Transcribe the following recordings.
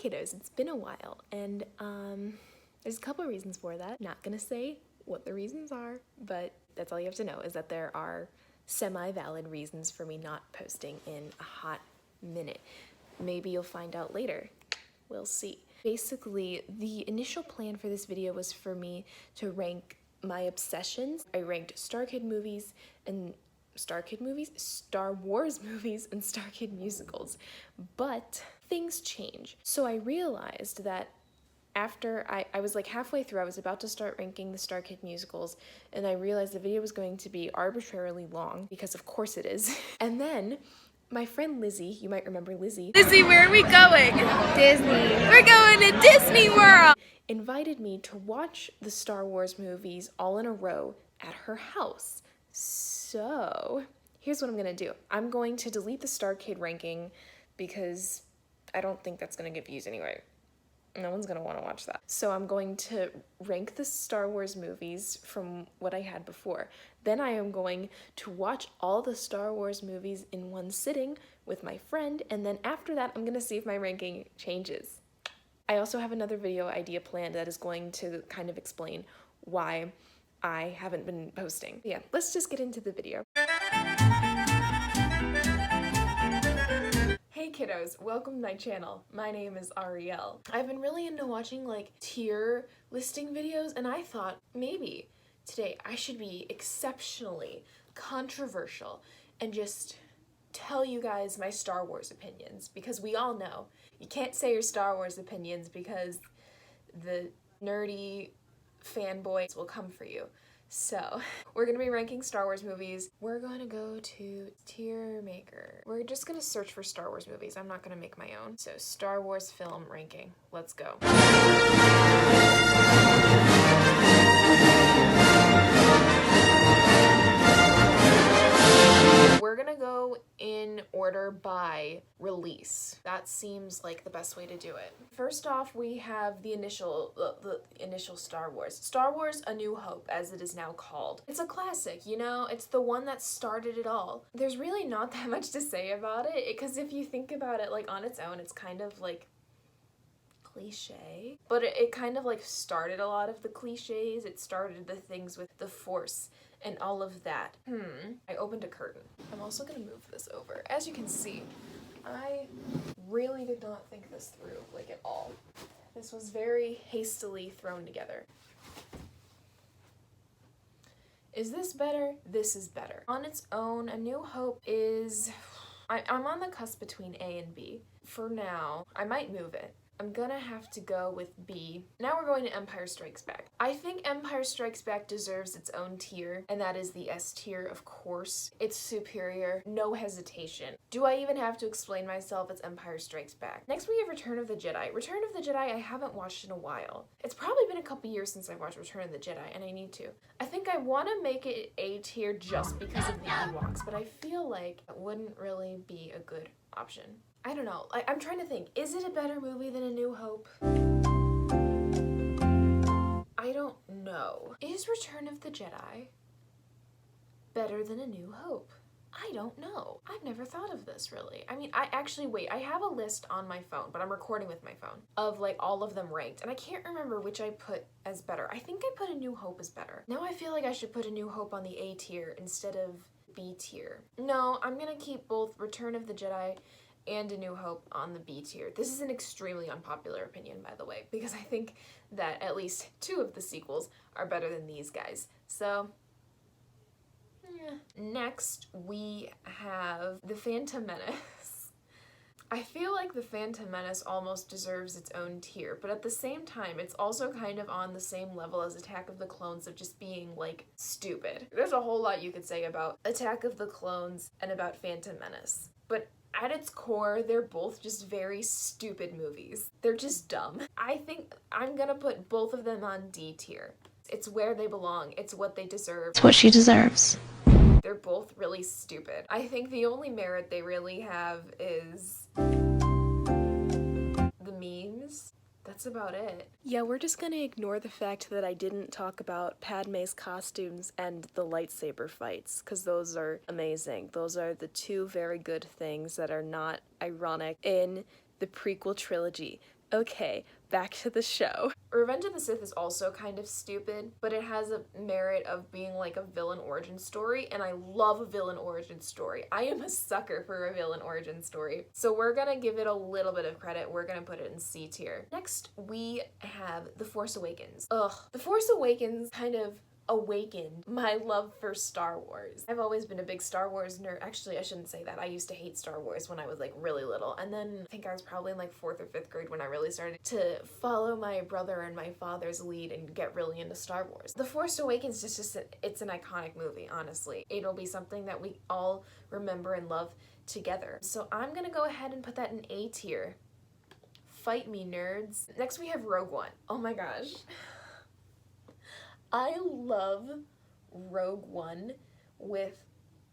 kiddos, it's been a while, and there's a couple of reasons for that. Not gonna say what the reasons are, but that's all you have to know, is that there are semi-valid reasons for me not posting in a hot minute. Maybe you'll find out later. We'll see. Basically, the initial plan for this video was for me to rank my obsessions. I ranked Star Wars movies, and Star Wars movies and Star Kid musicals, but things change. So I realized that after I was like halfway through, I was about to start ranking the Star Kid musicals, and I realized the video was going to be arbitrarily long, because of course it is. And then my friend Lizzie, you might remember Lizzie. Lizzie, where are we going? Disney. We're going to Disney World! Invited me to watch the Star Wars movies all in a row at her house. So here's what I'm gonna do. I'm going to delete the Star Kid ranking because I don't think that's gonna get views anyway. No one's gonna wanna watch that. So I'm going to rank the Star Wars movies from what I had before. Then I am going to watch all the Star Wars movies in one sitting with my friend, and then after that, I'm gonna see if my ranking changes. I also have another video idea planned that is going to kind of explain why I haven't been posting. Yeah, let's just get into the video. Hey kiddos, welcome to my channel. My name is Ariel. I've been really into watching like tier listing videos, and I thought maybe today I should be exceptionally controversial and just tell you guys my Star Wars opinions, because we all know you can't say your Star Wars opinions because the nerdy fanboys will come for you. So we're gonna be ranking Star Wars movies. We're gonna go to tier maker. We're just gonna search for Star Wars movies. I'm not gonna make my own. So Star Wars film ranking. Let's go. We're gonna go in order by release. That seems like the best way to do it. First off, we have the initial Star Wars. Star Wars A New Hope, as it is now called. It's a classic, you know? It's the one that started it all. There's really not that much to say about it, because if you think about it like on its own, it's kind of like cliche, but it kind of like started a lot of the cliches. It started the things with the Force and all of that. I opened a curtain. I'm also gonna move this over. As you can see, I really did not think this through, like, at all. This was very hastily thrown together. Is this better? This is better. On its own, A New Hope is... I'm on the cusp between A and B. For now, I might move it. I'm gonna have to go with B. Now we're going to Empire Strikes Back. I think Empire Strikes Back deserves its own tier, and that is the S tier, of course. It's superior, no hesitation. Do I even have to explain myself? It's Empire Strikes Back. Next we have Return of the Jedi. Return of the Jedi I haven't watched in a while. It's probably been a couple years since I've watched Return of the Jedi, and I need to. I think I want to make it A tier just because of the Ewoks, but I feel like it wouldn't really be a good option. I don't know. I'm trying to think. Is it a better movie than A New Hope? I don't know. Is Return of the Jedi better than A New Hope? I don't know. I've never thought of this, really. I mean, I have a list on my phone, but I'm recording with my phone, of like all of them ranked, and I can't remember which I put as better. I think I put A New Hope as better. Now I feel like I should put A New Hope on the A tier instead of B tier. No, I'm gonna keep both Return of the Jedi and A New Hope on the B tier. This is an extremely unpopular opinion, by the way, because I think that at least 2 of the sequels are better than these guys. So, yeah. Next, we have The Phantom Menace. I feel like The Phantom Menace almost deserves its own tier, but at the same time, it's also kind of on the same level as Attack of the Clones of just being, like, stupid. There's a whole lot you could say about Attack of the Clones and about Phantom Menace, but at its core, they're both just very stupid movies. They're just dumb. I think I'm gonna put both of them on D tier. It's where they belong. It's what they deserve. It's what she deserves. They're both really stupid. I think the only merit they really have is the memes. That's about it. Yeah, we're just gonna ignore the fact that I didn't talk about Padme's costumes and the lightsaber fights, because those are amazing. Those are the 2 very good things that are not ironic in the prequel trilogy. Okay, back to the show. Revenge of the Sith is also kind of stupid, but it has a merit of being like a villain origin story, and I love a villain origin story. I am a sucker for a villain origin story. So we're gonna give it a little bit of credit. We're gonna put it in C tier. Next, we have The Force Awakens. Ugh. The Force Awakens kind of awakened my love for Star Wars. I've always been a big Star Wars nerd. Actually, I shouldn't say that. I used to hate Star Wars when I was like really little, and then I think I was probably in like 4th or 5th grade when I really started to follow my brother and my father's lead and get really into Star Wars. The Force Awakens is just it's an iconic movie, honestly. It'll be something that we all remember and love together. So I'm gonna go ahead and put that in A tier. Fight me, nerds. Next we have Rogue One. Oh my gosh. I love Rogue One with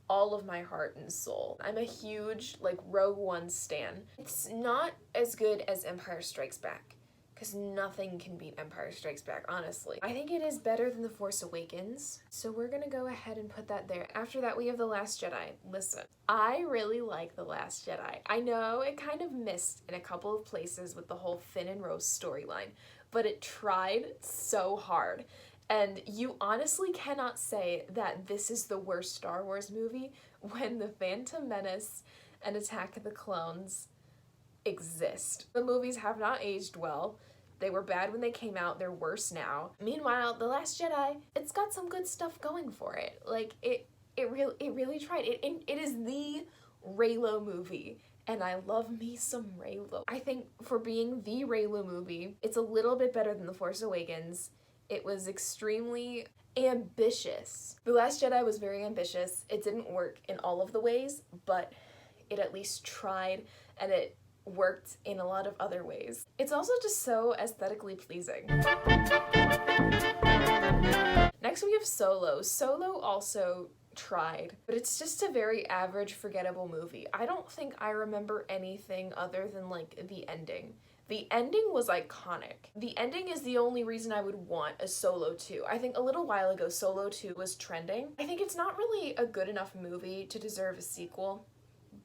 all of my heart and soul. I'm a huge like Rogue One stan. It's not as good as Empire Strikes Back, because nothing can beat Empire Strikes Back, honestly. I think it is better than The Force Awakens, so we're gonna go ahead and put that there. After that, we have The Last Jedi. Listen, I really like The Last Jedi. I know it kind of missed in a couple of places with the whole Finn and Rose storyline, but it tried so hard. And you honestly cannot say that this is the worst Star Wars movie when The Phantom Menace and Attack of the Clones exist. The movies have not aged well. They were bad when they came out, they're worse now. Meanwhile, The Last Jedi, it's got some good stuff going for it. Like, it really tried. It is the Reylo movie. And I love me some Reylo. I think for being the Reylo movie, it's a little bit better than The Force Awakens. It was extremely ambitious. The Last Jedi was very ambitious. It didn't work in all of the ways, but it at least tried, and it worked in a lot of other ways. It's also just so aesthetically pleasing. Next we have Solo. Solo also tried, but it's just a very average, forgettable movie. I don't think I remember anything other than like the ending. The ending was iconic. The ending is the only reason I would want a Solo 2. I think a little while ago Solo 2 was trending. I think it's not really a good enough movie to deserve a sequel,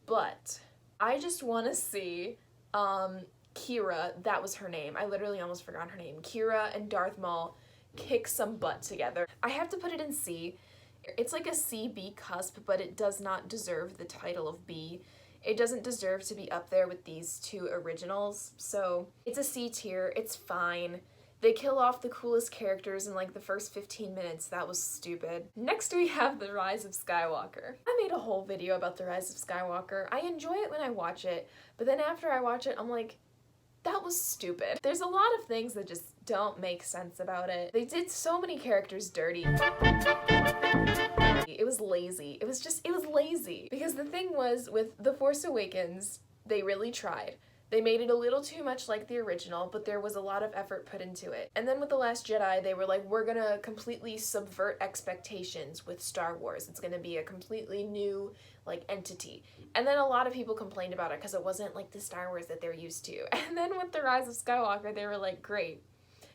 but I just want to see Kira, that was her name. I literally almost forgot her name. Kira and Darth Maul kick some butt together. I have to put it in C. It's like a C-B cusp, but it does not deserve the title of B. It doesn't deserve to be up there with these two originals, so it's a C tier. It's fine. They kill off the coolest characters in like the first 15 minutes. That was stupid. Next we have The Rise of Skywalker. I made a whole video about The Rise of Skywalker. I enjoy it when I watch it, but then after I watch it, I'm like, that was stupid. There's a lot of things that just don't make sense about it. They did so many characters dirty. It was lazy. It was lazy. Because the thing was, with The Force Awakens, they really tried. They made it a little too much like the original, but there was a lot of effort put into it. And then with The Last Jedi, they were like, we're gonna completely subvert expectations with Star Wars. It's gonna be a completely new, like, entity. And then a lot of people complained about it because it wasn't like the Star Wars that they're used to. And then with The Rise of Skywalker, they were like, great.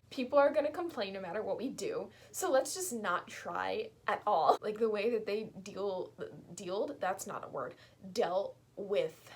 People are gonna complain no matter what we do, so let's just not try at all. Like, the way that they dealt with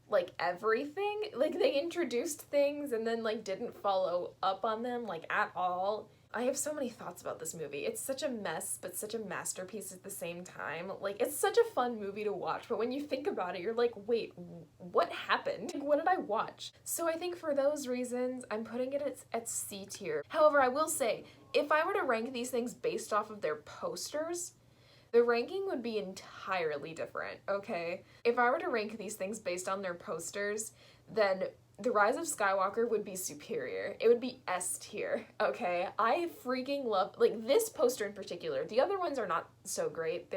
like everything. Like, they introduced things and then like didn't follow up on them like at all. I have so many thoughts about this movie. It's such a mess, but such a masterpiece at the same time. Like, it's such a fun movie to watch, but when you think about it, you're like, wait, what happened? Like, what did I watch? So I think for those reasons, I'm putting it at C tier. However, I will say, if I were to rank these things based off of their posters, the ranking would be entirely different, okay? If I were to rank these things based on their posters, then The Rise of Skywalker would be superior. It would be S tier, okay? I freaking love, like, this poster in particular. The other ones are not so great.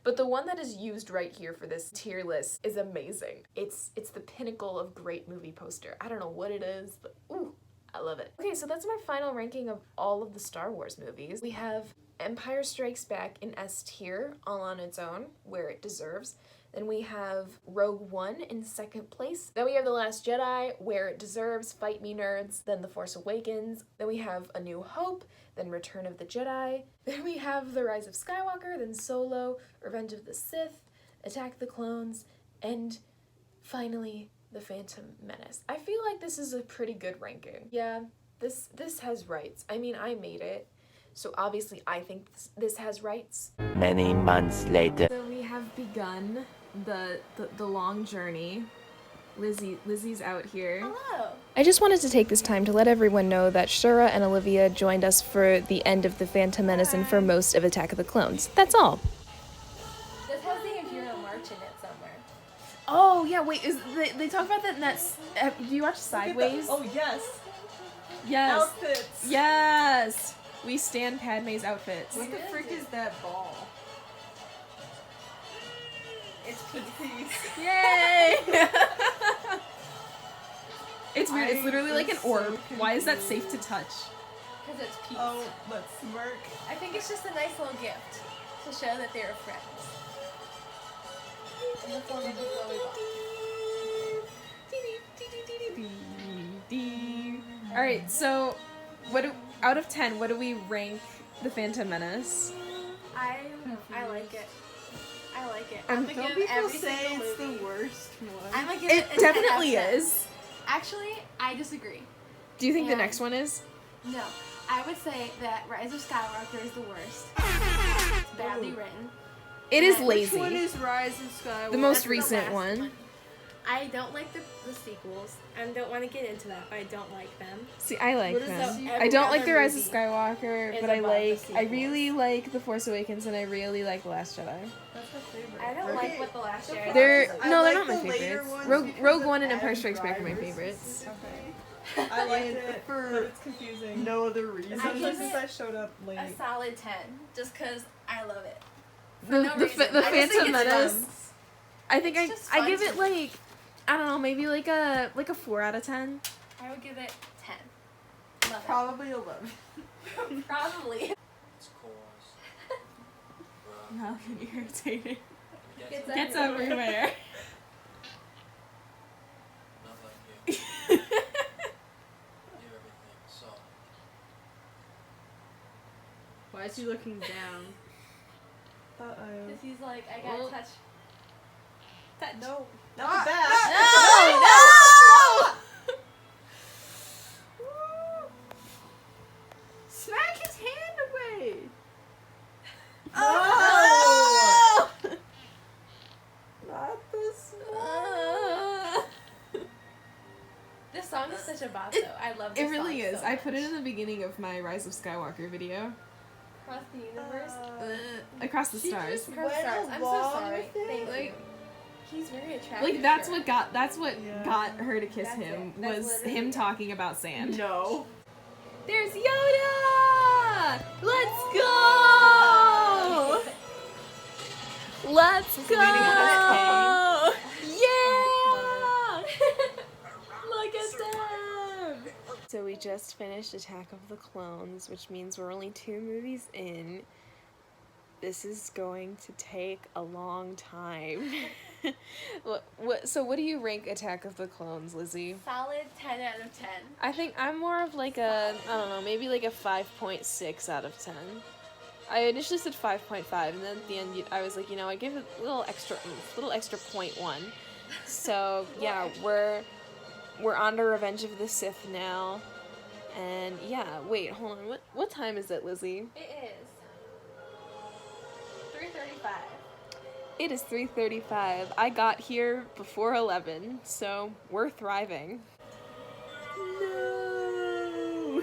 But the one that is used right here for this tier list is amazing. It's the pinnacle of great movie poster. I don't know what it is, but ooh, I love it. Okay, so that's my final ranking of all of the Star Wars movies. We have Empire Strikes Back in S tier, all on its own, where it deserves. Then we have Rogue One in second place. Then we have The Last Jedi, where it deserves, fight me nerds. Then The Force Awakens. Then we have A New Hope. Then Return of the Jedi. Then we have The Rise of Skywalker. Then Solo, Revenge of the Sith, Attack the Clones, and finally The Phantom Menace. I feel like this is a pretty good ranking. Yeah, this has rights. I mean, I made it, so obviously I think this has rights. Many months later. So we have begun the long journey. Lizzie's out here. Hello. I just wanted to take this time to let everyone know that Shura and Olivia joined us for the end of The Phantom Menace and for most of Attack of the Clones. That's all. This has the Imperial March in it somewhere. Oh, yeah, wait, they talk about that in that... do you watch Sideways? Oh, yes. Yes. Outfits. Yes. We stand Padme's outfits. What the frick is that ball? It's peace. Yay! It's weird. It's literally like an orb. Why is that safe to touch? Because it's peace. Oh, let's smirk. I think it's just a nice little gift to show that they're friends. In the form of a glowy ball. Alright, so out of 10, what do we rank The Phantom Menace? I like it. I like it. Don't I'm gonna give People every say single it's movie. the worst one. I'm gonna give It it a 10 definitely out of 10. is. Actually, I disagree. Do you think the And- next one is? No, I would say that Rise of Skywalker is the worst. It's badly written. It is Which lazy. Which one is Rise of Skywalker? The most That's the recent last one. I don't like the sequels. I don't want to get into that, but I don't like them. See, I like What is them. that? I don't like Every The Rise of movie Skywalker, is but I above the like. I really like The Force Awakens, and I really like The Last Jedi. That's my favorite. I don't like what the last year. They're I no, they're like not my the later favorites. ones Rogue because One of and Empire Adam Strikes Back are my Driver's favorites. Okay. I liked it for it's confusing. No other reason. I Especially give since it I showed up late. a solid 10, just because I love it. The no reason. the I just think Phantom it's Menace. fun. I think It's just I fun give to it me. like, I don't know, maybe like a 4 out of 10. I would give it 10. Love Probably 11. it. Probably. It's cause. Now getting irritated. Gets Gets everywhere. everywhere. Not like you. You everything. So. Why is he looking down? Uh-oh. Because he's like, I gotta Well- touch. No. Not the back. Smack his hand away. Oh! Not this This song is such a bop, It- though. I love this It really song is. so I put it much. in the beginning of my Rise of Skywalker video. Across the universe. Across the stars. Across the went stars. I'm so along sorry. with it? Thank Like- you. He's very attractive. Like that's sure. what Yeah. got her to kiss That's him it. That's was literally him it. talking about sand. No. There's Yoda! Let's go! Let's go! Yeah! Look at them! So we just finished Attack of the Clones, which means we're only 2 movies in. This is going to take a long time. So what do you rank Attack of the Clones, Lizzie? Solid 10 out of 10. I think I'm more of like a, I don't know, maybe like a 5.6 out of 10. I initially said 5.5, and then at the end I was like, you know, I gave it a little extra oomph, little extra 0.1. So yeah, we're on to Revenge of the Sith now. And yeah, wait, hold on. What time is it, Lizzie? It is 3:35. It is 3:35. I got here before 11, so we're thriving. No.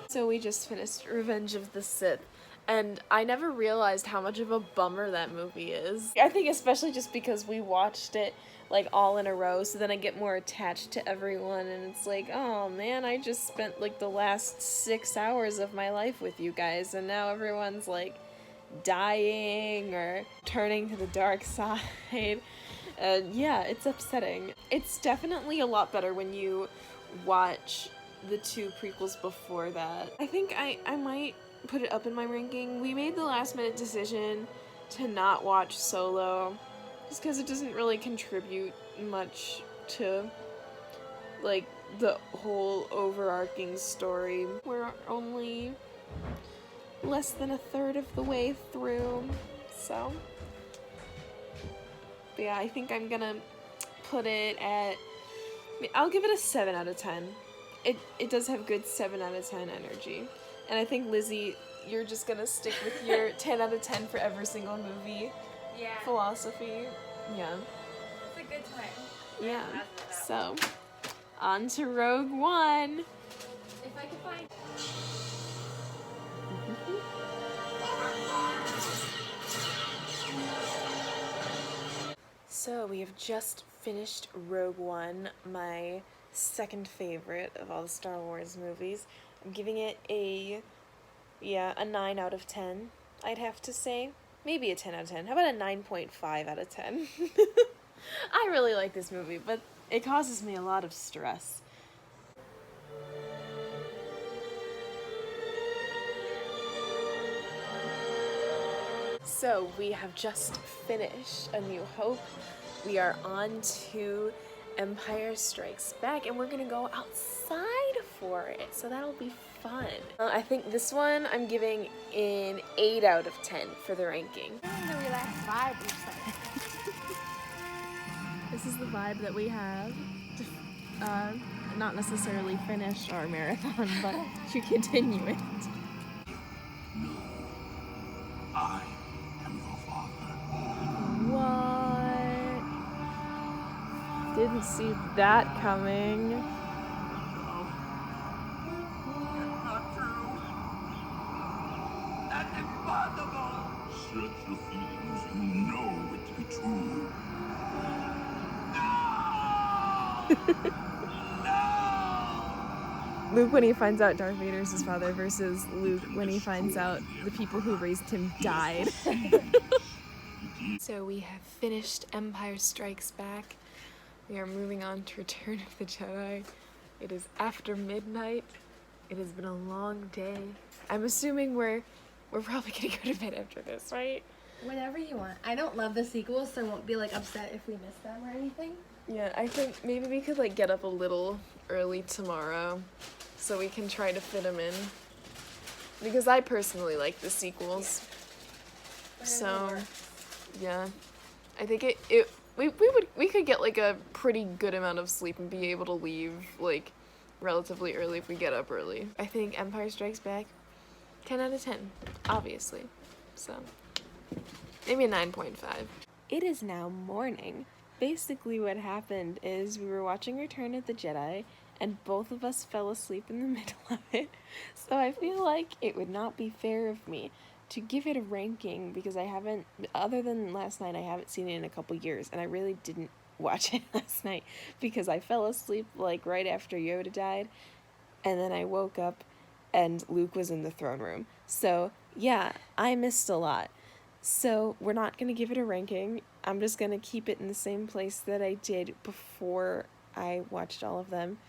So we just finished Revenge of the Sith, and I never realized how much of a bummer that movie is. I think especially just because we watched it like all in a row, so then I get more attached to everyone, and it's like, oh man, I just spent like the last 6 hours of my life with you guys, and now everyone's like dying or turning to the dark side. And yeah, it's upsetting. It's definitely a lot better when you watch the 2 prequels before that. I think I might put it up in my ranking. We made the last minute decision to not watch Solo just because it doesn't really contribute much to like the whole overarching story. We're only less than a third of the way through, so. But yeah, I think I'm gonna put it at, I'll give it a 7 out of 10. It does have good 7 out of 10 energy. And I think, Lizzie, you're just gonna stick with your 10 out of 10 for every single movie Yeah. philosophy. Yeah. It's a good time. Yeah. So, on to Rogue One. If I can find. So we have just finished Rogue One, my second favorite of all the Star Wars movies. I'm giving it a 9 out of 10, I'd have to say. Maybe a 10 out of 10. How about a 9.5 out of 10? I really like this movie, but it causes me a lot of stress. So we have just finished A New Hope. We are on to Empire Strikes Back, and we're gonna go outside for it, so that'll be fun. I think this one I'm giving an 8 out of 10 for the ranking. The relaxed vibe looks like. This is the vibe that we have to not necessarily finish our marathon, but to continue it. I am your father. What? Didn't see that coming. Not true. That's impossible. Search your feelings. You know it to be true. Luke when he finds out Darth Vader's his father versus Luke when he finds out the people who raised him died. So we have finished Empire Strikes Back. We are moving on to Return of the Jedi. It is after midnight. It has been a long day. I'm assuming we're probably gonna go to bed after this, right? Whatever you want. I don't love the sequels, so I won't be like upset if we miss them or anything. Yeah, I think maybe we could like get up a little early tomorrow so we can try to fit them in. Because I personally like the sequels. So, yeah. I think we could get like a pretty good amount of sleep and be able to leave like relatively early if we get up early. I think Empire Strikes Back, 10 out of 10, obviously. So, maybe a 9.5. It is now morning. Basically what happened is we were watching Return of the Jedi and both of us fell asleep in the middle of it. So I feel like it would not be fair of me to give it a ranking because I haven't, other than last night, I haven't seen it in a couple years and I really didn't watch it last night because I fell asleep like right after Yoda died and then I woke up and Luke was in the throne room. So yeah, I missed a lot. So we're not going to give it a ranking. I'm just going to keep it in the same place that I did before I watched all of them.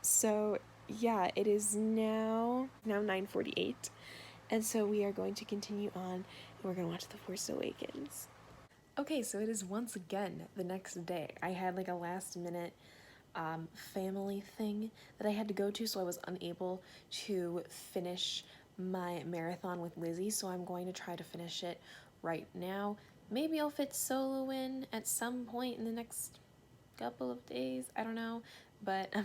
So yeah, it is now 9:48. And so we are going to continue on and we're going to watch The Force Awakens. Okay, so it is once again the next day. I had like a last minute family thing that I had to go to, so I was unable to finish my marathon with Lizzie, so I'm going to try to finish it right now. Maybe I'll fit solo in at some point in the next couple of days, I don't know, but I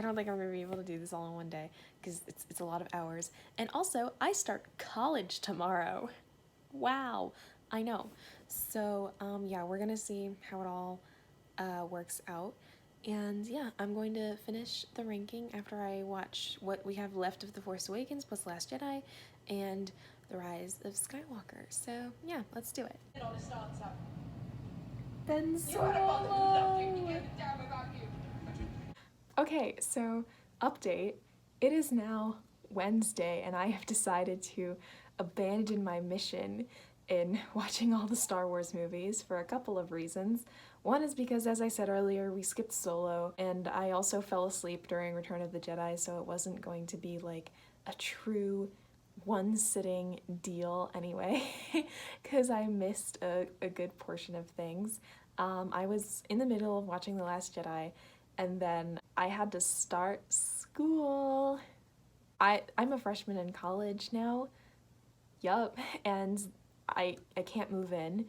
don't think I'm gonna be able to do this all in one day because it's a lot of hours. And also, I start college tomorrow. Wow, I know. So yeah, we're gonna see how it all works out. And yeah, I'm going to finish the ranking after I watch what we have left of The Force Awakens plus Last Jedi and The Rise of Skywalker. So yeah, let's do it. Ben Solo! Okay, so update. It is now Wednesday and I have decided to abandon my mission in watching all the Star Wars movies for a couple of reasons. One is because, as I said earlier, we skipped Solo, and I also fell asleep during Return of the Jedi, so it wasn't going to be like a true one-sitting deal anyway, because I missed a good portion of things. I was in the middle of watching The Last Jedi, and then I had to start school. I'm a freshman in college now. Yup, and I can't move in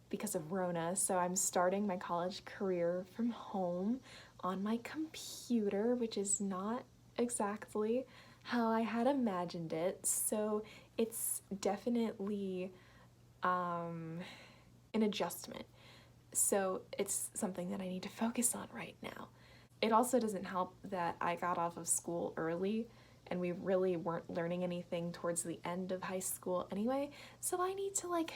because of Rona, so I'm starting my college career from home on my computer, which is not exactly how I had imagined it. So it's definitely an adjustment. So it's something that I need to focus on right now. It also doesn't help that I got off of school early and we really weren't learning anything towards the end of high school anyway, so I need to like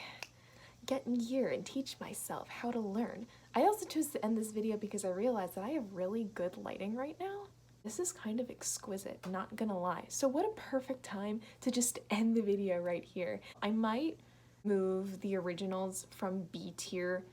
get in gear and teach myself how to learn. I also chose to end this video because I realized that I have really good lighting right now. This is kind of exquisite, not gonna lie. So what a perfect time to just end the video right here. I might move the originals from B tier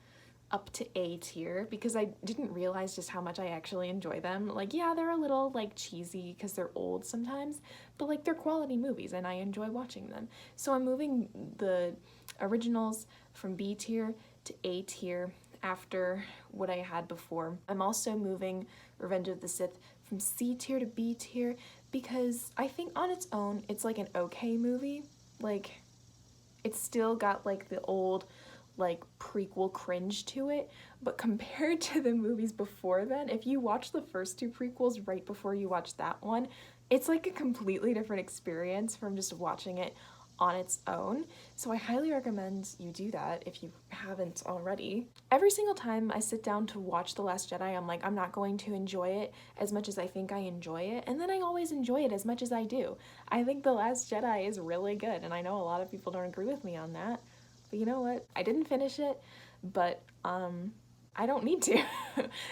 up to A tier because I didn't realize just how much I actually enjoy them. Like, yeah, they're a little like cheesy because they're old sometimes, but like they're quality movies and I enjoy watching them. So I'm moving the originals from B tier to A tier after what I had before. I'm also moving Revenge of the Sith from C tier to B tier because I think on its own it's like an okay movie. Like, it's still got like the old like prequel cringe to it, but compared to the movies before then, if you watch the first two prequels right before you watch that one, it's like a completely different experience from just watching it on its own. So I highly recommend you do that if you haven't already. Every single time I sit down to watch The Last Jedi, I'm like, I'm not going to enjoy it as much as I think I enjoy it, and then I always enjoy it as much as I do. I think The Last Jedi is really good, and I know a lot of people don't agree with me on that. But you know what? I didn't finish it, but I don't need to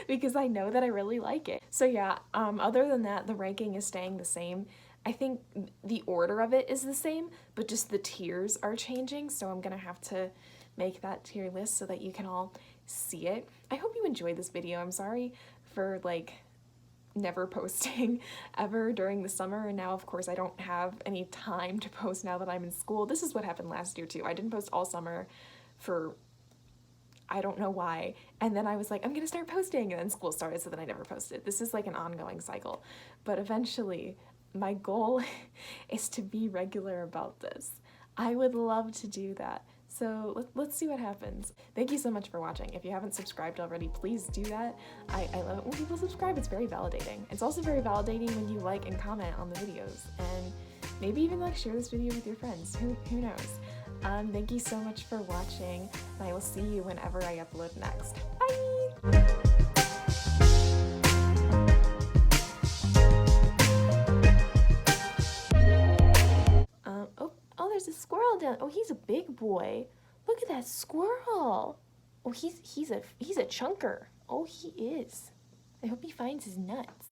because I know that I really like it. So yeah, other than that, the ranking is staying the same. I think the order of it is the same, but just the tiers are changing, so I'm gonna have to make that tier list so that you can all see it. I hope you enjoyed this video. I'm sorry for like never posting ever during the summer, and now of course I don't have any time to post now that I'm in school. This is what happened last year too. I didn't post all summer for I don't know why, and then I was like, I'm gonna start posting, and then school started, so then I never posted. This is like an ongoing cycle, but eventually my goal is to be regular about this. I would love to do that. So let's see what happens. Thank you so much for watching. If you haven't subscribed already, please do that. I love it when people subscribe. It's very validating. It's also very validating when you like and comment on the videos, and maybe even like share this video with your friends. Who knows? Thank you so much for watching, and I will see you whenever I upload next. Bye! Oh, there's a squirrel down. Oh, he's a big boy. Look at that squirrel. Oh, he's a chunker. Oh, he is. I hope he finds his nuts.